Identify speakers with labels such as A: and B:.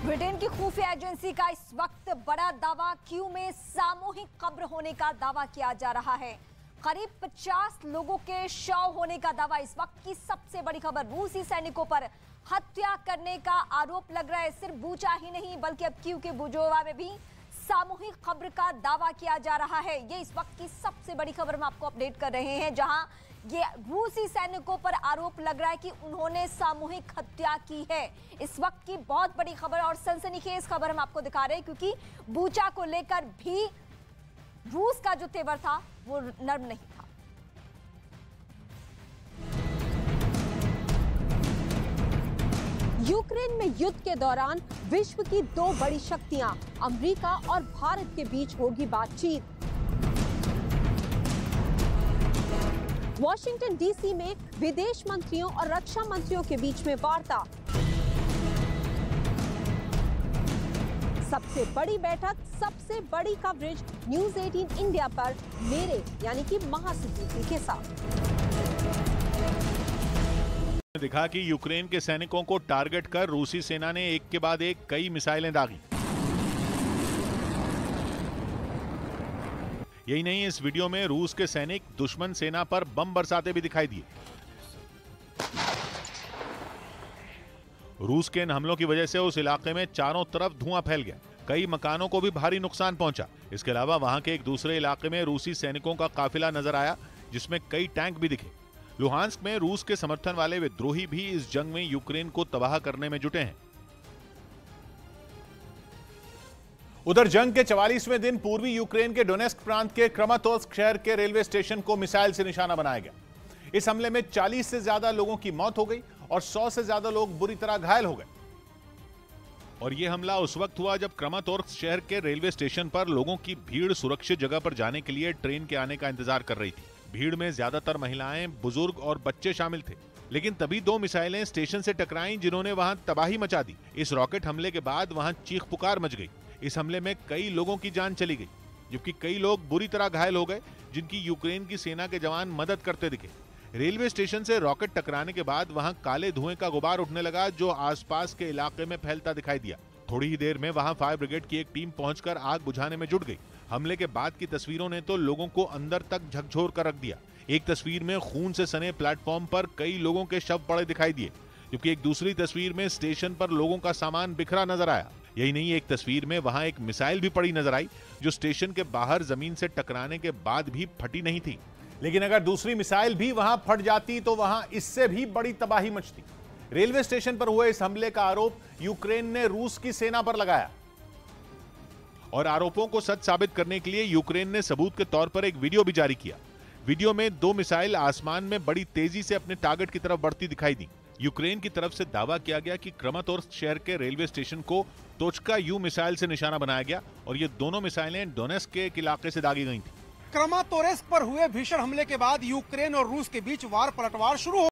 A: Britain की खुफिया agency का इस वक्त बड़ा दावा, क्यू में सामूहिक कब्र होने का दावा किया जा रहा है। करीब 50 लोगों के शव होने का दावा। इस वक्त की सबसे बड़ी खबर, रूसी सैनिकों पर हत्या करने का आरोप लग रहा है। सिर्फ बूचा ही नहीं बल्कि अब क्यू के बुजोवा में भी सामूहिक कब्र का दावा किया जा रहा है। ये इस वक्त की सबसे बड़ी खबर हम आपको अपडेट कर रहे हैं, जहां ये रूसी सैनिकों पर आरोप लग रहा है कि उन्होंने सामूहिक हत्या की है। इस वक्त की बहुत बड़ी खबर और सनसनीखेज खबर हम आपको दिखा रहे हैं, क्योंकि बूचा को लेकर भी रूस का जो तेवर था वो नर्म नहीं था।
B: यूक्रेन में युद्ध के दौरान विश्व की दो बड़ी शक्तियां अमेरिका और भारत के बीच होगी बातचीत। वॉशिंगटन डीसी में विदेश मंत्रियों और रक्षा मंत्रियों के बीच में वार्ता। सबसे बड़ी बैठक, सबसे बड़ी कवरेज न्यूज़ 18 इंडिया पर मेरे यानी कि महासचिव के साथ।
C: दिखा कि यूक्रेन के सैनिकों को टारगेट कर रूसी सेना ने एक के बाद एक कई मिसाइलें दागी। यही नहीं, इस वीडियो में रूस के सैनिक दुश्मन सेना पर बम बरसाते भी दिखाई दिए। रूस के इन हमलों की वजह से उस इलाके में चारों तरफ धुआं फैल गया। कई मकानों को भी भारी नुकसान पहुंचा। इसके अलावा वहां के एक दूसरे इलाके में रूसी सैनिकों का काफिला नजर आया, जिसमें कई टैंक भी दिखे। लुहांस्क में रूस के समर्थन वाले विद्रोही भी इस जंग में यूक्रेन को तबाह करने में जुटे हैं। उधर जंग के 44वें दिन पूर्वी यूक्रेन के डोनेस्क प्रांत के क्रमातोर्स्क शहर के रेलवे स्टेशन को मिसाइल से निशाना बनाया गया। इस हमले में 40 से ज्यादा लोगों की मौत हो गई और 100 से ज्यादा लोग बुरी तरह घायल हो गए। और यह हमला उस वक्त हुआ जब क्रमातोर्स्क शहर के रेलवे स्टेशन पर लोगों की भीड़ सुरक्षित जगह पर जाने के लिए ट्रेन के आने का इंतजार कर रही थी। भीड़ में ज्यादातर महिलाएं, बुजुर्ग और बच्चे शामिल थे। लेकिन तभी दो मिसाइलें स्टेशन से टकराईं, जिन्होंने वहां तबाही मचा दी। इस रॉकेट हमले के बाद वहां चीख पुकार मच गई। इस हमले में कई लोगों की जान चली गई, जबकि कई लोग बुरी तरह घायल हो गए, जिनकी यूक्रेन की सेना के जवान मदद करते दिखे। रेलवे स्टेशन से रॉकेट टकराने के बाद वहां काले धुएं का गुबार उठने लगा, जो आसपास के इलाके में फैलता दिखाई दिया। थोड़ी ही देर में वहां फायर ब्रिगेड की एक टीम पहुंचकर आग बुझाने में जुट गई। हमले के बाद की तस्वीरों ने तो लोगों को अंदर तक झकझोर कर रख दिया। एक तस्वीर में खून से सने प्लेटफॉर्म पर कई लोगों के शव पड़े दिखाई दिए, जबकि एक दूसरी तस्वीर में स्टेशन पर लोगों का सामान बिखरा नजर आया। यही नहीं, एक तस्वीर में वहां एक मिसाइल भी पड़ी नजर आई, जो स्टेशन के बाहर जमीन से टकराने के बाद भी फटी नहीं थी। लेकिन अगर दूसरी मिसाइल भी वहां फट जाती तो वहां इससे भी बड़ी तबाही मचती। रेलवे स्टेशन पर हुए इस हमले का आरोप यूक्रेन ने रूस की सेना पर लगाया और आरोपों को सच साबित करने के लिए यूक्रेन ने सबूत के तौर पर एक वीडियो भी जारी किया। वीडियो में दो मिसाइल आसमान में बड़ी तेजी से अपने टारगेट की तरफ बढ़ती दिखाई दी। यूक्रेन की तरफ से दावा किया गया कि क्रमातोर्स्क शहर के रेलवे स्टेशन को तोचका यू मिसाइल से निशाना बनाया गया और ये दोनों मिसाइलें डोनेस्क के एक इलाके से दागी गई थी।
D: क्रमातोर्स्क पर हुए भीषण हमले के बाद यूक्रेन और रूस के बीच वार पलटवार शुरू हो